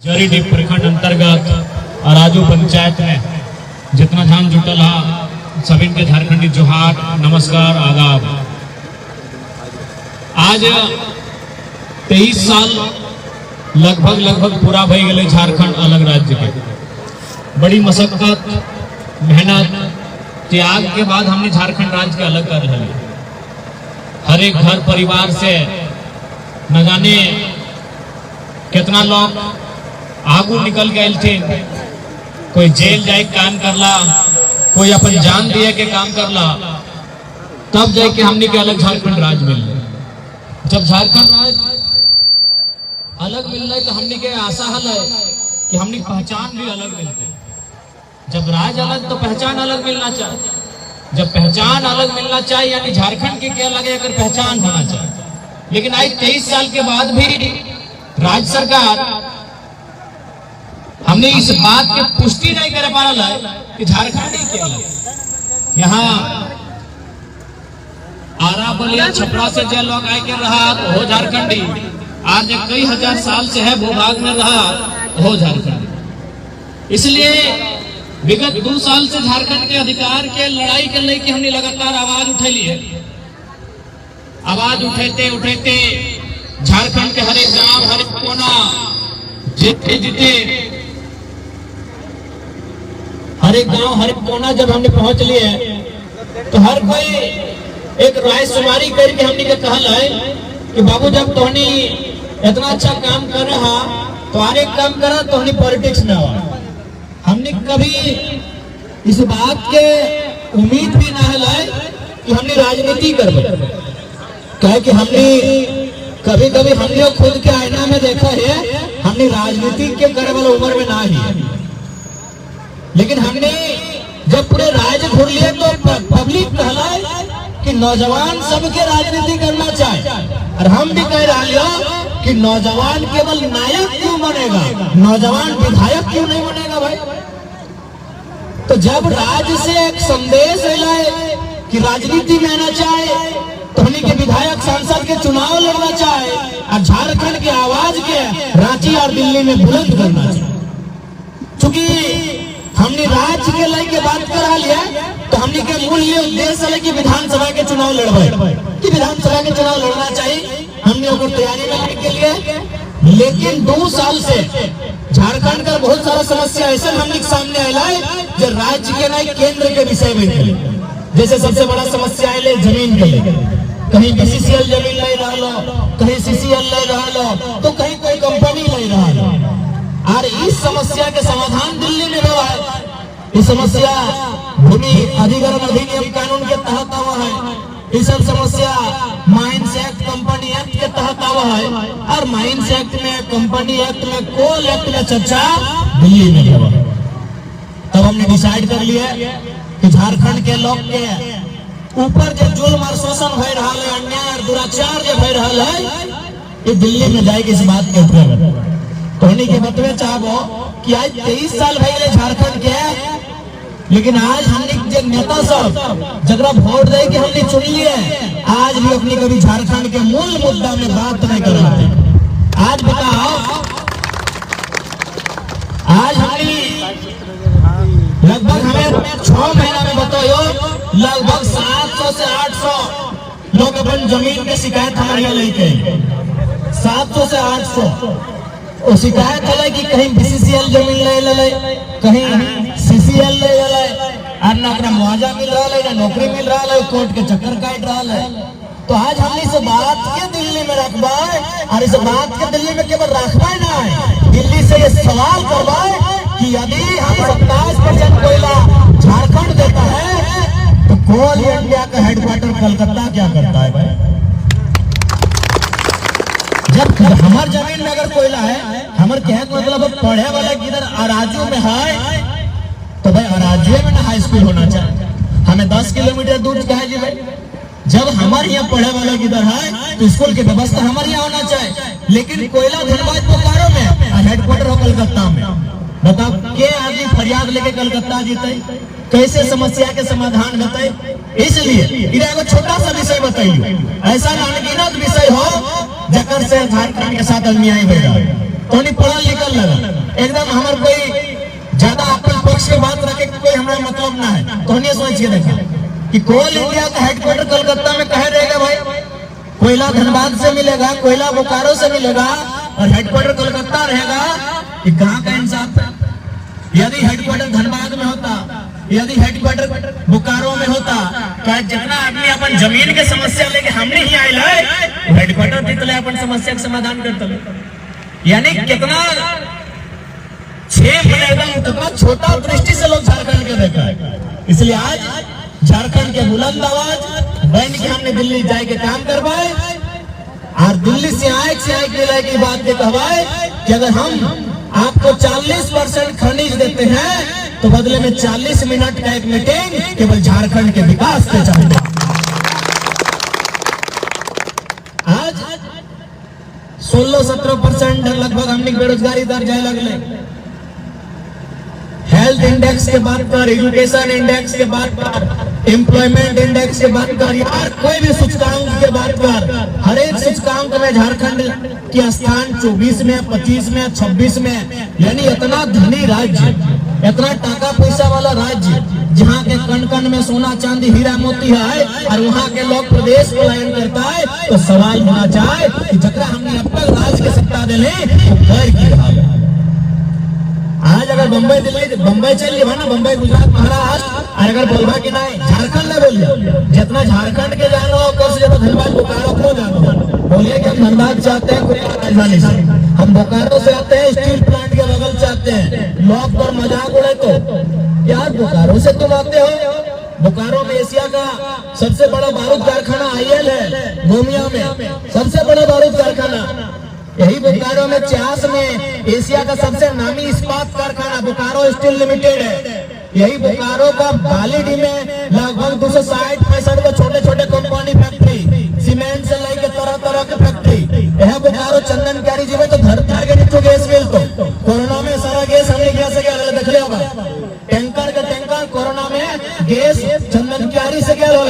जरीडीह प्रखंड अंतर्गत अराजू पंचायत में जितना धाम जुटल हा सभी के झारखंडी जोहार नमस्कार आदाब। आज 23 साल लगभग पूरा भई गए झारखंड अलग राज्य के। बड़ी मशक्कत मेहनत त्याग के बाद हमने झारखंड राज्य के अलग कर रहे। हर एक घर परिवार से न जाने कितना लोग आगू निकल गए थे। कोई जेल जाए काम करला, कोई अपन जान दिए के काम करला, तब जाके हमने के अलग झारखंड राज्य मिल। जब झारखंड राज्य अलग मिल रहा है तो हमने के आशा हल है कि हमने पहचान भी अलग मिलते। जब राज्य अलग तो पहचान अलग मिलना चाहिए। जब पहचान अलग मिलना चाहिए यानी झारखंड के क्या लगे अगर पहचान होना चाहिए। लेकिन आज 23 साल के बाद भी राज्य सरकार हमने इस बात की पुष्टि नहीं कर पा रहा है कि झारखंड ही क्या है। यहाँ आरा बलिया छपरा से जो लोग आए के रहा हो झारखंडी, आज कई हजार साल से है भूभाग में रहा हो झारखंडी। इसलिए विगत 2 साल से झारखंड के अधिकार के लड़ाई के लिए हमने लगातार आवाज उठेली है। आवाज उठेते उठेते झारखंड के हर एक गांव हर एक कोना जीते जीते हर एक गांव हर एक कोना जब हमने पहुंच लिए तो हर कोई एक राय शुमारी करके हमने के कहल है कि बाबू जब तोहनी इतना अच्छा काम कर रहा तो हर एक काम करा तोहनी पॉलिटिक्स में हो। हमने कभी इस बात के उम्मीद भी ना है कि हमने राजनीति करबे। कहे कि हमने कभी कभी हमने खुद के आईना में देखा है हमने राजनीति के करे वाला उम्र में ना ही। लेकिन हमने जब पूरे राज्य घूर लिए तो पब्लिक कहला कि नौजवान सबके राजनीति करना चाहिए। और हम भी कह रहे हैं कि नौजवान केवल नायक क्यों बनेगा, नौजवान विधायक क्यों नहीं बनेगा भाई। तो जब राज्य से एक संदेश लाए कि राजनीति में आना चाहिए तो हमने के विधायक सांसद के चुनाव लड़ना चाहिए और झारखंड की आवाज के रांची और दिल्ली में बुलंद करना चाहिए। चूंकि हमने राज्य के लय के बात करा लिया तो हमने के मूल्य उद्देश्य है कि विधानसभा के चुनाव लड़वाए कि विधानसभा के चुनाव लड़ना चाहिए। हमने ओकर तैयारी करने के लिए लेकिन 2 साल से झारखंड का बहुत सारा समस्या ऐसा हमने सामने आया है जो राज्य के नहीं केंद्र के विषय में। जैसे सबसे बड़ा समस्या है जमीन के लिए। कहीं बीसीसीएल जमीन ले रहा लो, कहीं सीसीएल ले रहा लो, तो कहीं कोई कंपनी ले रहा लो। और इस समस्या के समाधान दिल्ली में हुआ है। इस समस्या भूमि अधिग्रहण अधिनियम कानून के तहत हुआ है। ये सब समस्या माइंस एक्ट कंपनी एक्ट के तहत हुआ है। और माइंस एक्ट में कंपनी एक्ट में कोल एक्ट में चर्चा दिल्ली में हुआ। तब हमने डिसाइड कर लिया कि झारखंड के लोग के ऊपर जो जुल्म और शोषण हो रहा है, अन्याय और दुराचार जो हो रहा है, ये दिल्ली में जाएगी। इस बात के ऊपर तोहनी के बतवे चाहो कि आज 23 साल भइले झारखंड के। लेकिन आज हमने जो नेता सब जगरा वोट दे के हमने चुन लिए, आज भी अपनी कभी झारखंड के मूल मुद्दा में बात नहीं कर रहे। आज बताओ, आज हमने लगभग हमें 6 महीना में बताओ लगभग 700 से 800 लोग अपन जमीन की शिकायत हमारे लेके 700 से 800 और शिकायत है कि कहीं बीसीसीएल जमीन ले कहीं सीसीएल ले और ना अपना मुआवजा मिल रहा है ना नौकरी मिल रहा है, कोर्ट के चक्कर काट रहा है। तो आज हमने इस बात के दिल्ली में रखवाए और इस बात के दिल्ली में केवल रखवाए ना है, दिल्ली से ये सवाल करवाए कि यदि हम 27% कोयला झारखंड देता है तो कोल इंडिया का हेडक्वार्टर कलकत्ता क्या करता है भाई। जब हमार जमीन में अगर कोयला है, हमारे कहने मतलब पढ़े वाला किधर अराजू में है तो भाई अराजू में ना हाई स्कूल होना चाहिए। हमें 10 किलोमीटर दूर कहे जी भाई। जब हमारे यहाँ पढ़े वाला किधर है तो स्कूल की व्यवस्था हमारे यहाँ होना चाहिए। लेकिन कोयला धनबाद बोकारो में और हेडक्वार्टर हो कलकत्ता में। बताओ के आदमी फरियाद लेके कलकत्ता जीते, कैसे समस्या के समाधान होते। इसलिए एगो छोटा सा विषय बताइए, ऐसा अनगिनत विषय हो जकर से झारखंड के साथ अन्याय हो रहा है। तो नहीं पढ़ा लिखल लगा एकदम हमारे कोई ज्यादा अपन पक्ष के बात रखे कोई हमारा मतलब ना है। तो नहीं सोचिए देखा कि कोल इंडिया का हेडक्वार्टर कलकत्ता में कहे रहेगा भाई, कोयला धनबाद से मिलेगा, कोयला बोकारो से मिलेगा और हेडक्वार्टर कलकत्ता रहेगा। ये कहाँ का इंसाफ है? यदि हेडक्वार्टर धनबाद में होता, यदि हेडक्वार्टर बोकारो में होता, क्या जितना आदमी अपन जमीन के समस्या लेके हमने ही आयल है हेडक्वार्टर जीतले अपन समस्या का समाधान करते। यानी कितना 6 महीने एकदम कितना छोटा दृष्टि से लोग झारखंड के देखा है। इसलिए आज झारखंड के बुलंद आवाज बन के हमने दिल्ली जाए के काम करवाए और दिल्ली से आए मिलाए की बात ये कहवाए कि अगर हम आपको 40% खनिज देते हैं तो बदले में 40 मिनट का एक मीटिंग केवल झारखंड के विकास के चाहिए। आज 16-17% लगभग हमने बेरोजगारी दर जाए लगले। हेल्थ इंडेक्स के बात कर, एजुकेशन इंडेक्स के बात कर, एम्प्लॉयमेंट इंडेक्स के बात कर, यार कोई भी सूचकांक के बात कर, हर एक सूचकांक में झारखंड की स्थान 24 में, 25 में, 26 में। यानी इतना धनी राज्य, इतना टाका पैसा वाला राज्य जहाँ के कण कण में सोना चांदी हीरा मोती है और वहाँ के लोग प्रदेश पलायन करता है। तो सवाल होना चाहे कि जकरा हमने अब तक राज के सत्ता दिले घर की रहा है। आज अगर बम्बई दिल्ली बम्बई चल लिया ना, बम्बई गुजरात महाराष्ट्र, और अगर बोलबा कि नहीं झारखंड ना बोलिए, जितना झारखंड के जानो कर ज्यादा धनबाद बोकारो क्यों जानो, बोलिए कि हम धनबाद चाहते हैं राजधानी से, हम बोकारो से आते हैं, स्टील प्लांट के बगल से आते हैं। लोग पर मजाक उड़े तो यार बोकारो से तुम आते हो, बोकारो में एशिया का सबसे बड़ा बारूद कारखाना IL है, गोमिया में सबसे बड़ा बारूद कारखाना। यही बोकारो में चास में एशिया का सबसे नामी इस्पात कारखाना बोकारो स्टील लिमिटेड है। यही बोकारो का बालीडी में लगभग 260-65 को छोटे छोटे कंपनी फैक्ट्री, सीमेंट से लेकर तरह तरह के फैक्ट्री। यह बोकारो चंदन क्यारी जी में तो धरती के नीचे गैस मिल तो कोरोना में सारा गैस हमने क्या से क्या देख लिया होगा, टैंकर का टैंकर कोरोना में गैस चंदन क्यारी से क्या हो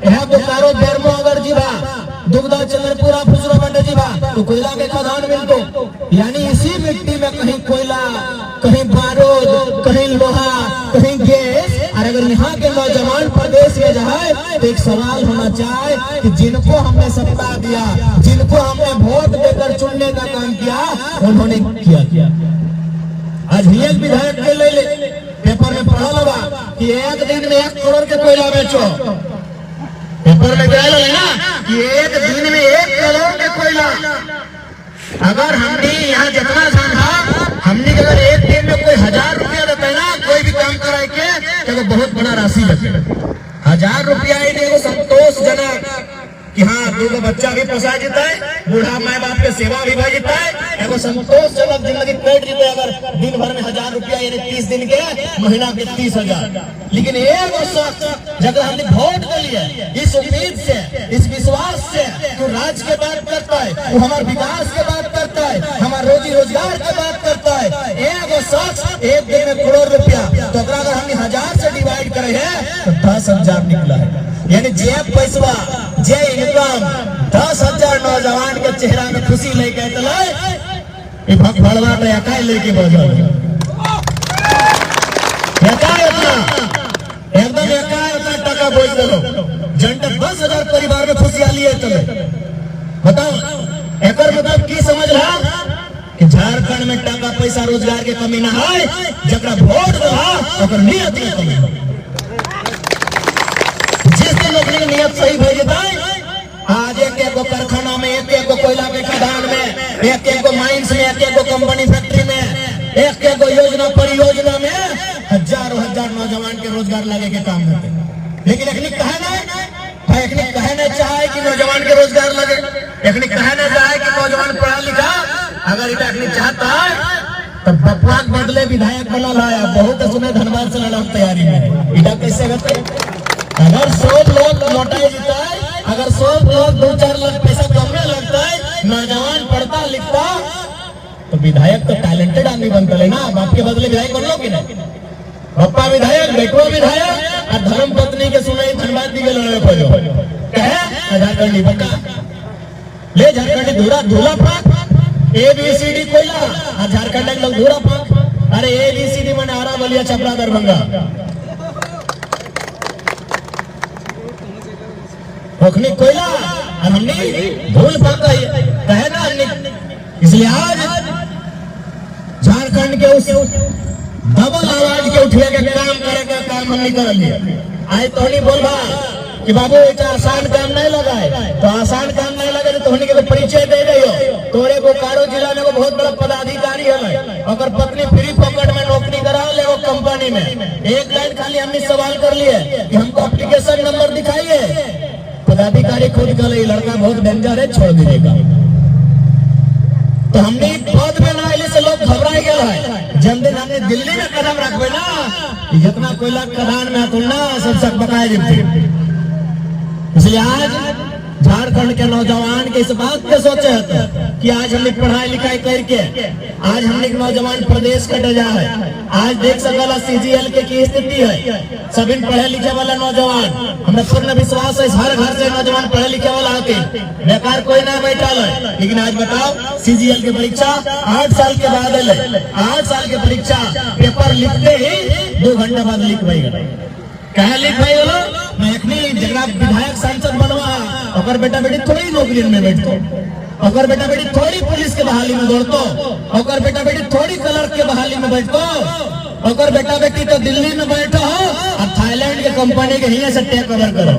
यह बोकारो बेरमो अगर जीवा दुग्धा चंद्रपुरा फुसरो बंडे जीवा तो कोयला के खदान मिलतो। यानी इसी मिट्टी में कहीं कोयला, कहीं बारूद, कहीं लोहा, कहीं गैस। और अगर यहाँ के नौजवान प्रदेश में जाए तो एक सवाल होना चाहे कि जिनको हमने सत्ता दिया, जिनको हमने वोट देकर चुनने का काम किया, उन्होंने किया। आज एक विधायक के ले पेपर में पढ़ा लगा कि एक दिन में 1 करोड़ के कोयला बेचो। पेपर में क्या है ना कि एक दिन में 1 करोड़ के कोयला। अगर हमने यहाँ जितना था हमने अगर एक दिन में कोई 1000 रुपया देते है ना कोई भी काम कराए के तो बहुत बड़ा राशि देते। 1000 रुपया संतोषजनक कि हाँ 2 बच्चा भी पोसा जीता है, बूढ़ा माँ बाप के सेवा भी भाई जीता है, एगो संतोषजनक जिंदगी पेट जीते। अगर दिन भर में 1000 रुपया यानी 30 दिन के महीना के 30,000। लेकिन एक शख्स जब हमने वोट के लिए इस उम्मीद से, इस विश्वास से तो राज्य के बात करता है, वो हमारे विकास के बात करता है, हमारे रोजी रोजगार के बात करता है। एक शख्स एक दिन में 1 करोड़ रुपया, तो अगर हमने 1000 से डिवाइड करे है तो 10,000 निकला है। यानी जे पैसा जे इनकम 10,000 नौजवान के चेहरा में खुशी लेके चले भगभड़वा एकाई लेके बजा एकदम एकाई टका बोझ दो जनता 10,000 परिवार में खुशहाली है। चले बताओ एक मतलब की समझ रहा कि झारखंड में टका पैसा रोजगार के कमी ना है, जरा वोट दो नियत की कमी। जिस दिन अपनी नियत सही भेज जाए, आज एक कारखाना में, एक कोयला के खदान में, एक माइंस में, एक कंपनी फैक्ट्री में, एक योजना परियोजना में हजारों नौजवान के रोजगार लगे के काम होते। लेकिन एक कहना चाहे कि नौजवान के रोजगार लगे, एक कहना चाहे कि नौजवान पढ़ा लिखा। अगर एक चाहता है तो बपुआ के बदले विधायक बनल है, बहुत सुने धनबाद से लड़ा तैयारी में इटा कैसे करते। अगर 100 लोग लौटाए जीता है, अगर 100 लोग 2-4 लाख पैसा कमने लगता है, नौजवान पढ़ता लिखता तो विधायक तो टैलेंटेड आदमी बनता है ना। बाप के बदले विधायक बन लो कि नहीं, पप्पा विधायक, बेटो विधायक और धर्म पत्नी के सुनाई धनबाद दी लड़े कहे झारखंडी बता ले झारखंडी धूला पाक ABCD कोयला और झारखंड के लोग धूरा पाक। अरे ABCD में नारा बलिया छपरा दरभंगा ओखनी कोयला और हमने धूल पाक कहे ना हमने। इसलिए आज झारखंड के उस डबल आवाज के उठिए के काम करे का काम हमने कर लिया। आए तो नहीं बोलबा कि बाबू इतना आसान काम नहीं लगा है, तो आसान काम नहीं लगे तो होने के परिचय दे रही हो। तोरे बोकारो जिला में बहुत बड़ा पदाधिकारी है, अगर पत्नी फ्री पॉकेट में नौकरी करा ले वो कंपनी में। एक लाइन खाली हमने सवाल कर लिए कि हमको एप्लीकेशन नंबर दिखाइए, पदाधिकारी खुद कह रही लड़का बहुत डेंजर है, छोड़ दीजिएगा। तो हमने पद में ना आने से लोग घबराए गए है। जब दिन हमने दिल्ली में कदम रखबे ना, जितना कोयला खदान में तुम ना सब सक बकाए जितने। इसलिए आज झारखंड के नौजवान के इस बात पे सोचे होते कि आज हमने पढ़ाई लिखाई करके आज हमने नौजवान प्रदेश कटे जा है। आज देख सकला CGL के की स्थिति है, सभी पढ़े लिखे वाला नौजवान, हमें पूर्ण विश्वास है हर घर से नौजवान पढ़े लिखे वाला आके बेकार कोई ना बैठा है। लेकिन आज बताओ CGL की परीक्षा 8 साल के बाद है, 8 साल की परीक्षा पेपर लिखते ही 2 घंटे बाद लिख पाएगा। कहा लिख भाई बोलो मैं जगह विधायक सांसद बनवा, अगर बेटा बेटी थोड़ी नौकरी में बैठतो, अगर बेटा बेटी थोड़ी पुलिस के बहाली में दौड़तो, अगर बेटा बेटी थोड़ी क्लर्क के बहाली में बैठतो, अगर बेटा बेटी तो दिल्ली में बैठो और थाईलैंड के कंपनी के ही से टेक कवर करो।